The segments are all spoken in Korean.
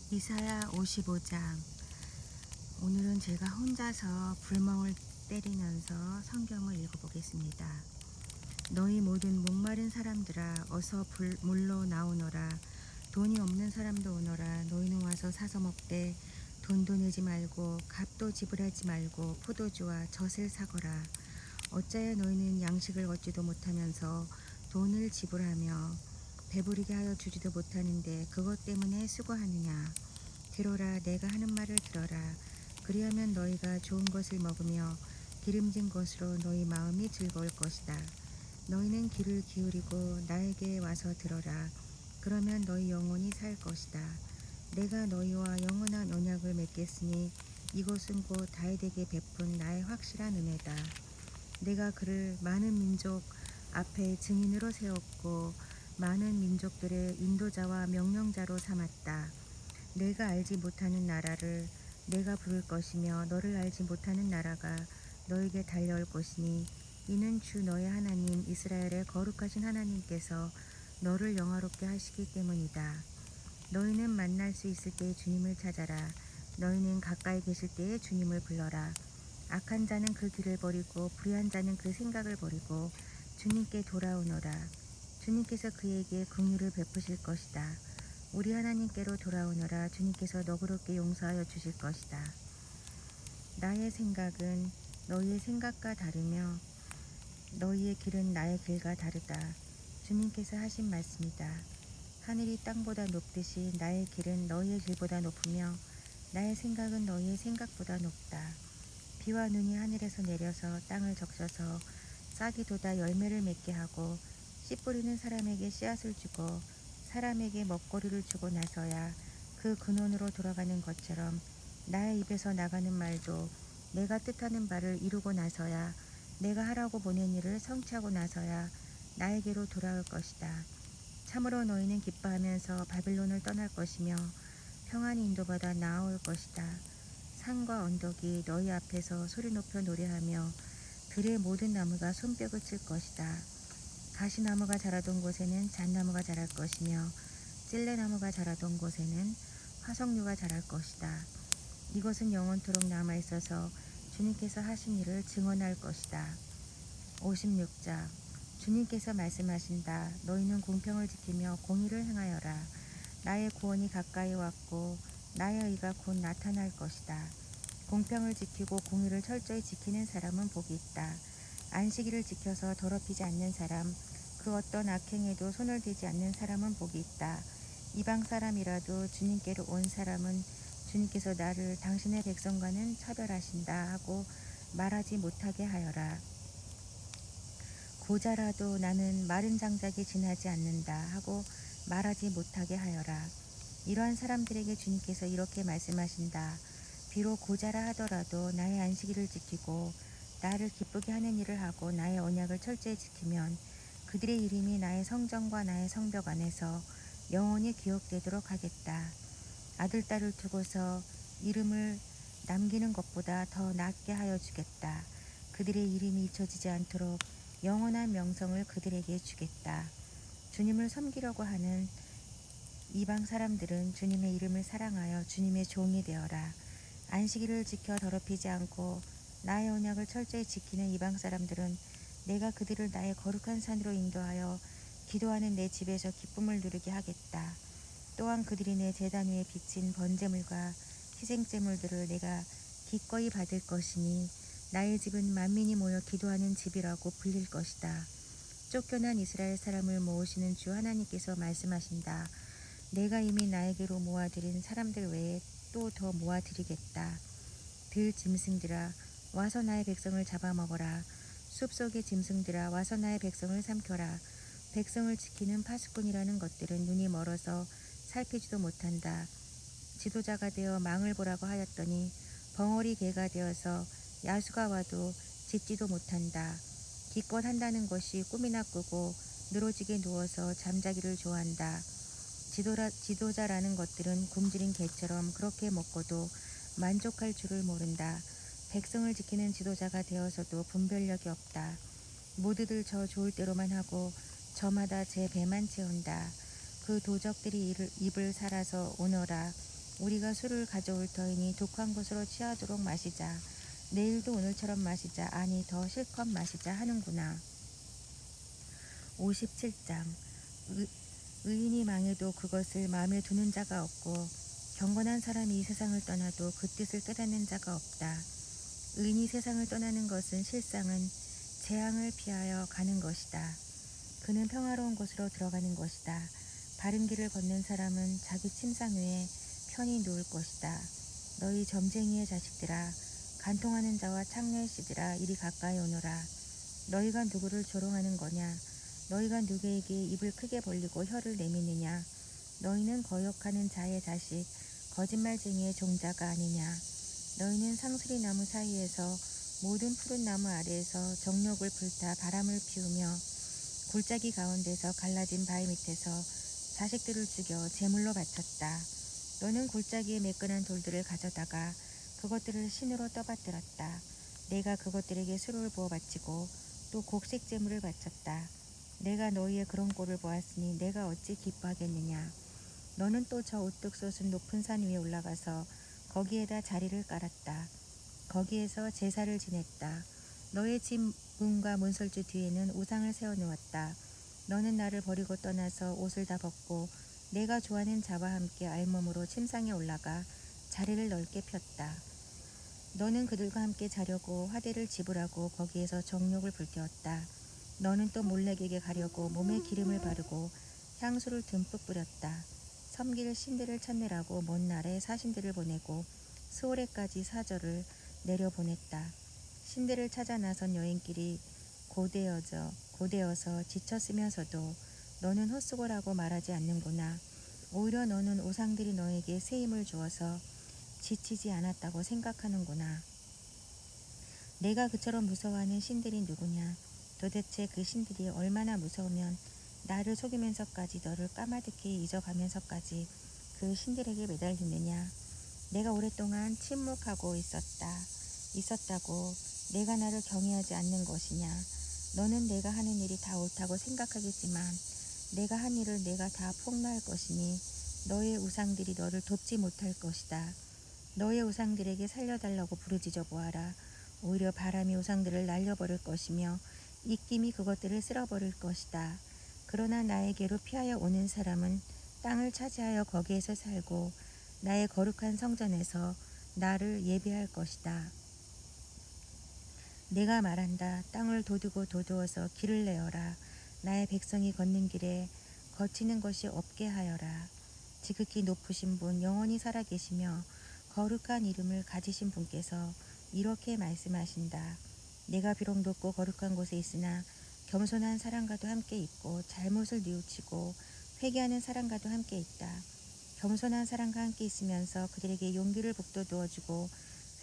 이사야 55장. 오늘은 제가 혼자서 불멍을 때리면서 성경을 읽어보겠습니다. 너희 모든 목마른 사람들아, 어서 물로 나오너라. 돈이 없는 사람도 오너라. 너희는 와서 사서 먹되 돈도 내지 말고 값도 지불하지 말고 포도주와 젖을 사거라. 어찌하여 너희는 양식을 얻지도 못하면서 돈을 지불하며 배부르게 하여 주지도 못하는데 그것 때문에 수고하느냐. 들어라, 내가 하는 말을 들어라. 그리하면 너희가 좋은 것을 먹으며 기름진 것으로 너희 마음이 즐거울 것이다. 너희는 귀를 기울이고 나에게 와서 들어라. 그러면 너희 영혼이 살 것이다. 내가 너희와 영원한 언약을 맺겠으니 이것은 곧 다윗에게 베푼 나의 확실한 은혜다. 내가 그를 많은 민족 앞에 증인으로 세웠고 많은 민족들의 인도자와 명령자로 삼았다. 내가 알지 못하는 나라를 내가 부를 것이며 너를 알지 못하는 나라가 너에게 달려올 것이니 이는 주 너의 하나님 이스라엘의 거룩하신 하나님께서 너를 영화롭게 하시기 때문이다. 너희는 만날 수 있을 때에 주님을 찾아라. 너희는 가까이 계실 때에 주님을 불러라. 악한 자는 그 길을 버리고 불의한 자는 그 생각을 버리고 주님께 돌아오너라. 주님께서 그에게 긍휼을 베푸실 것이다. 우리 하나님께로 돌아오너라. 주님께서 너그럽게 용서하여 주실 것이다. 나의 생각은 너희의 생각과 다르며 너희의 길은 나의 길과 다르다. 주님께서 하신 말씀이다. 하늘이 땅보다 높듯이 나의 길은 너희의 길보다 높으며 나의 생각은 너희의 생각보다 높다. 비와 눈이 하늘에서 내려서 땅을 적셔서 싹이 돋아 열매를 맺게 하고 씨 뿌리는 사람에게 씨앗을 주고 사람에게 먹거리를 주고 나서야 그 근원으로 돌아가는 것처럼 나의 입에서 나가는 말도 내가 뜻하는 바를 이루고 나서야 내가 하라고 보낸 일을 성취하고 나서야 나에게로 돌아올 것이다. 참으로 너희는 기뻐하면서 바빌론을 떠날 것이며 평안히 인도받아 나아올 것이다. 산과 언덕이 너희 앞에서 소리 높여 노래하며 들의 모든 나무가 손뼉을 칠 것이다. 가시나무가 자라던 곳에는 잣나무가 자랄 것이며 찔레나무가 자라던 곳에는 화석류가 자랄 것이다. 이것은 영원토록 남아있어서 주님께서 하신 일을 증언할 것이다. 56장. 주님께서 말씀하신다. 너희는 공평을 지키며 공의를 행하여라. 나의 구원이 가까이 왔고 나의 의가 곧 나타날 것이다. 공평을 지키고 공의를 철저히 지키는 사람은 복이 있다. 안식일을 지켜서 더럽히지 않는 사람, 그 어떤 악행에도 손을 대지 않는 사람은 복이 있다. 이방 사람이라도 주님께로 온 사람은 주님께서 나를 당신의 백성과는 차별하신다 하고 말하지 못하게 하여라. 고자라도 나는 마른 장작이 지나지 않는다 하고 말하지 못하게 하여라. 이러한 사람들에게 주님께서 이렇게 말씀하신다. 비록 고자라 하더라도 나의 안식일을 지키고 나를 기쁘게 하는 일을 하고 나의 언약을 철저히 지키면 그들의 이름이 나의 성전과 나의 성벽 안에서 영원히 기억되도록 하겠다. 아들, 딸을 두고서 이름을 남기는 것보다 더 낫게 하여 주겠다. 그들의 이름이 잊혀지지 않도록 영원한 명성을 그들에게 주겠다. 주님을 섬기려고 하는 이방 사람들은 주님의 이름을 사랑하여 주님의 종이 되어라. 안식일을 지켜 더럽히지 않고 나의 언약을 철저히 지키는 이방 사람들은 내가 그들을 나의 거룩한 산으로 인도하여 기도하는 내 집에서 기쁨을 누리게 하겠다. 또한 그들이 내 제단 위에 비친 번제물과 희생제물들을 내가 기꺼이 받을 것이니 나의 집은 만민이 모여 기도하는 집이라고 불릴 것이다. 쫓겨난 이스라엘 사람을 모으시는 주 하나님께서 말씀하신다. 내가 이미 나에게로 모아들인 사람들 외에 또 더 모아드리겠다. 들 짐승들아, 와서 나의 백성을 잡아먹어라. 숲속의 짐승들아, 와서 나의 백성을 삼켜라. 백성을 지키는 파수꾼이라는 것들은 눈이 멀어서 살피지도 못한다. 지도자가 되어 망을 보라고 하였더니 벙어리 개가 되어서 야수가 와도 짖지도 못한다. 기껏 한다는 것이 꿈이나 꾸고 늘어지게 누워서 잠자기를 좋아한다. 지도자라는 것들은 굶주린 개처럼 그렇게 먹고도 만족할 줄을 모른다. 백성을 지키는 지도자가 되어서도 분별력이 없다. 모두들 저 좋을 대로만 하고 저마다 제 배만 채운다. 그 도적들이 입을 살아서 오너라. 우리가 술을 가져올 터이니 독한 것으로 취하도록 마시자. 내일도 오늘처럼 마시자. 아니 더 실컷 마시자 하는구나. 57장 의인이 망해도 그것을 마음에 두는 자가 없고 경건한 사람이 이 세상을 떠나도 그 뜻을 깨닫는 자가 없다. 의인이 세상을 떠나는 것은 실상은 재앙을 피하여 가는 것이다. 그는 평화로운 곳으로 들어가는 것이다. 바른 길을 걷는 사람은 자기 침상 위에 편히 누울 것이다. 너희 점쟁이의 자식들아, 간통하는 자와 창녀의 씨들아, 이리 가까이 오너라. 너희가 누구를 조롱하는 거냐? 너희가 누구에게 입을 크게 벌리고 혀를 내미느냐? 너희는 거역하는 자의 자식, 거짓말쟁이의 종자가 아니냐? 너희는 상수리 나무 사이에서 모든 푸른 나무 아래에서 정욕을 불타 바람을 피우며 골짜기 가운데서 갈라진 바위 밑에서 자식들을 죽여 제물로 바쳤다. 너는 골짜기에 매끈한 돌들을 가져다가 그것들을 신으로 떠받들었다. 내가 그것들에게 수로를 부어 바치고 또 곡식 제물을 바쳤다. 내가 너희의 그런 꼴을 보았으니 내가 어찌 기뻐하겠느냐. 너는 또 저 우뚝 솟은 높은 산 위에 올라가서 거기에다 자리를 깔았다. 거기에서 제사를 지냈다. 너의 집 문과 문설주 뒤에는 우상을 세워놓았다. 너는 나를 버리고 떠나서 옷을 다 벗고 내가 좋아하는 자와 함께 알몸으로 침상에 올라가 자리를 넓게 폈다. 너는 그들과 함께 자려고 화대를 지불하고 거기에서 정욕을 불태웠다. 너는 또 몰래에게 가려고 몸에 기름을 바르고 향수를 듬뿍 뿌렸다. 섬길 신들을 찾느라고 먼 날에 사신들을 보내고 스오레까지 사절을 내려보냈다. 신들을 찾아 나선 여인끼리 고되어서 지쳤으면서도 너는 헛수고라고 말하지 않는구나. 오히려 너는 우상들이 너에게 새 힘을 주어서 지치지 않았다고 생각하는구나. 내가 그처럼 무서워하는 신들이 누구냐? 도대체 그 신들이 얼마나 무서우면 나를 속이면서까지 너를 까마득히 잊어가면서까지 그 신들에게 매달리느냐? 내가 오랫동안 침묵하고 있었다고 내가 나를 경외하지 않는 것이냐? 너는 내가 하는 일이 다 옳다고 생각하겠지만 내가 한 일을 내가 다 폭로할 것이니 너의 우상들이 너를 돕지 못할 것이다. 너의 우상들에게 살려달라고 부르짖어 보아라. 오히려 바람이 우상들을 날려버릴 것이며 입김이 그것들을 쓸어버릴 것이다. 그러나 나에게로 피하여 오는 사람은 땅을 차지하여 거기에서 살고 나의 거룩한 성전에서 나를 예배할 것이다. 내가 말한다. 땅을 도두어서 길을 내어라. 나의 백성이 걷는 길에 거치는 것이 없게 하여라. 지극히 높으신 분, 영원히 살아계시며 거룩한 이름을 가지신 분께서 이렇게 말씀하신다. 내가 비록 높고 거룩한 곳에 있으나 겸손한 사람과도 함께 있고 잘못을 뉘우치고 회개하는 사람과도 함께 있다. 겸손한 사람과 함께 있으면서 그들에게 용기를 북돋워주고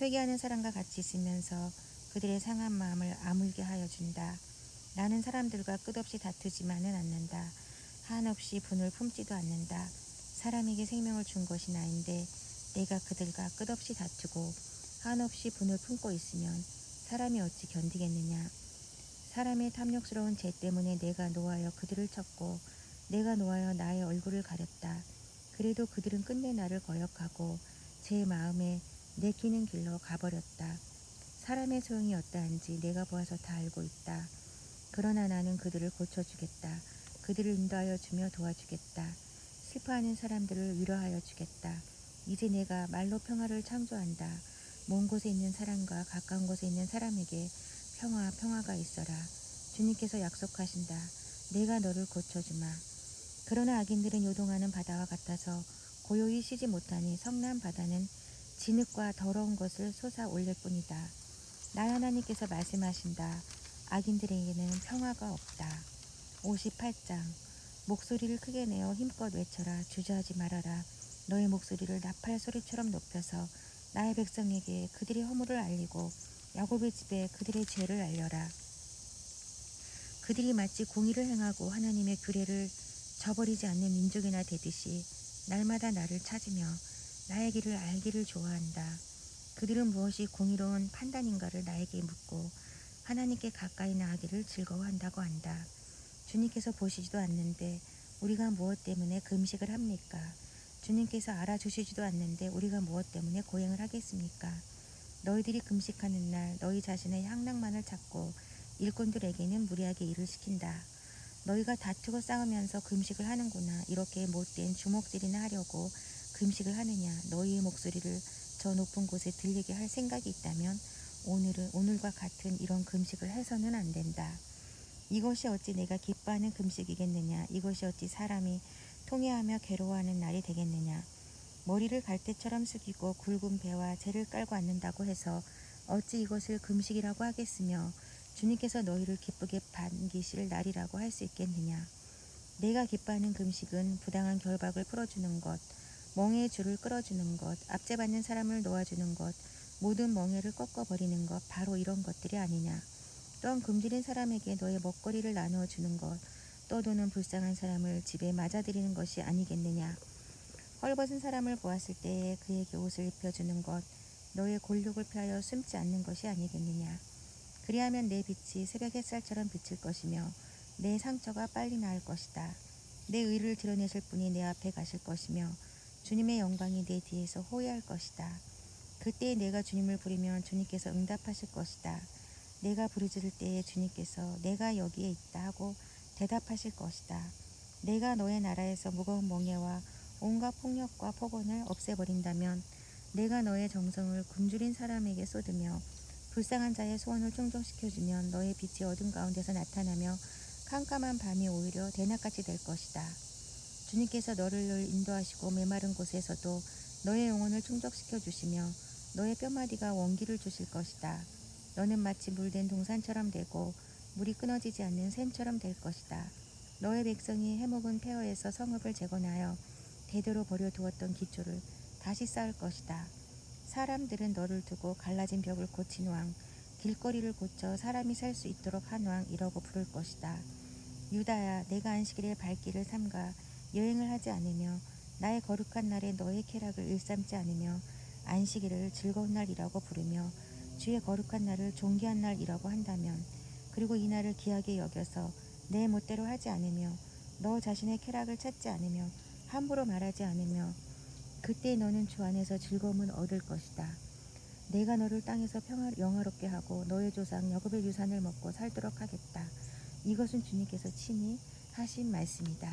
회개하는 사람과 같이 있으면서 그들의 상한 마음을 아물게 하여 준다. 나는 사람들과 끝없이 다투지만은 않는다. 한없이 분을 품지도 않는다. 사람에게 생명을 준 것이 나인데 내가 그들과 끝없이 다투고 한없이 분을 품고 있으면 사람이 어찌 견디겠느냐. 사람의 탐욕스러운 죄 때문에 내가 노하여 그들을 쳤고 내가 노하여 나의 얼굴을 가렸다. 그래도 그들은 끝내 나를 거역하고 제 마음에 내키는 길로 가버렸다. 사람의 소용이 어떠한지 내가 보아서 다 알고 있다. 그러나 나는 그들을 고쳐주겠다. 그들을 인도하여 주며 도와주겠다. 슬퍼하는 사람들을 위로하여 주겠다. 이제 내가 말로 평화를 창조한다. 먼 곳에 있는 사람과 가까운 곳에 있는 사람에게 평화가 있어라. 주님께서 약속하신다. 내가 너를 고쳐주마. 그러나 악인들은 요동하는 바다와 같아서 고요히 쉬지 못하니 성난 바다는 진흙과 더러운 것을 솟아 올릴 뿐이다. 나 하나님께서 말씀하신다. 악인들에게는 평화가 없다. 58장 목소리를 크게 내어 힘껏 외쳐라. 주저하지 말아라. 너의 목소리를 나팔 소리처럼 높여서 나의 백성에게 그들의 허물을 알리고 야곱의 집에 그들의 죄를 알려라. 그들이 마치 공의를 행하고 하나님의 규례를 저버리지 않는 민족이나 되듯이 날마다 나를 찾으며 나의 길을 알기를 좋아한다. 그들은 무엇이 공의로운 판단인가를 나에게 묻고 하나님께 가까이 나아가기를 즐거워한다고 한다. 주님께서 보시지도 않는데 우리가 무엇 때문에 금식을 합니까? 주님께서 알아주시지도 않는데 우리가 무엇 때문에 고행을 하겠습니까? 너희들이 금식하는 날 너희 자신의 향락만을 찾고 일꾼들에게는 무리하게 일을 시킨다. 너희가 다투고 싸우면서 금식을 하는구나. 이렇게 못된 주먹질이나 하려고 금식을 하느냐. 너희의 목소리를 저 높은 곳에 들리게 할 생각이 있다면 오늘과 같은 이런 금식을 해서는 안 된다. 이것이 어찌 내가 기뻐하는 금식이겠느냐. 이것이 어찌 사람이 통회하며 괴로워하는 날이 되겠느냐. 머리를 갈대처럼 숙이고 굵은 배와 재를 깔고 앉는다고 해서 어찌 이것을 금식이라고 하겠으며 주님께서 너희를 기쁘게 반기실 날이라고 할 수 있겠느냐. 내가 기뻐하는 금식은 부당한 결박을 풀어주는 것, 멍에의 줄을 끌어주는 것, 압제받는 사람을 놓아주는 것, 모든 멍에를 꺾어버리는 것, 바로 이런 것들이 아니냐. 또한 굶주린 사람에게 너의 먹거리를 나누어 주는 것, 떠도는 불쌍한 사람을 집에 맞아들이는 것이 아니겠느냐. 헐벗은 사람을 보았을 때에 그에게 옷을 입혀주는 것, 너의 골욕을 피하여 숨지 않는 것이 아니겠느냐. 그리하면 내 빛이 새벽 햇살처럼 비칠 것이며 내 상처가 빨리 나을 것이다. 내 의를 드러내실 분이 내 앞에 가실 것이며 주님의 영광이 내 뒤에서 호위할 것이다. 그때에 내가 주님을 부르면 주님께서 응답하실 것이다. 내가 부르짖을 때에 주님께서 내가 여기에 있다 하고 대답하실 것이다. 내가 너의 나라에서 무거운 멍에와 온갖 폭력과 폭언을 없애버린다면 내가 너의 정성을 굶주린 사람에게 쏟으며 불쌍한 자의 소원을 충족시켜주면 너의 빛이 어둠 가운데서 나타나며 캄캄한 밤이 오히려 대낮같이 될 것이다. 주님께서 너를 늘 인도하시고 메마른 곳에서도 너의 영혼을 충족시켜 주시며 너의 뼈마디가 원기를 주실 것이다. 너는 마치 물된 동산처럼 되고 물이 끊어지지 않는 샘처럼 될 것이다. 너의 백성이 해묵은 폐허에서 성읍을 재건하여 대대로 버려두었던 기초를 다시 쌓을 것이다. 사람들은 너를 두고 갈라진 벽을 고친 왕, 길거리를 고쳐 사람이 살 수 있도록 한 왕이라고 부를 것이다. 유다야, 내가 안식일의 발길을 삼가 여행을 하지 않으며 나의 거룩한 날에 너의 쾌락을 일삼지 않으며 안식일을 즐거운 날이라고 부르며 주의 거룩한 날을 존귀한 날이라고 한다면, 그리고 이 날을 귀하게 여겨서 내 멋대로 하지 않으며 너 자신의 쾌락을 찾지 않으며 함부로 말하지 않으며, 그때 너는 주 안에서 즐거움을 얻을 것이다. 내가 너를 땅에서 영화롭게 하고 너의 조상 야곱의 유산을 먹고 살도록 하겠다. 이것은 주님께서 친히 하신 말씀이다.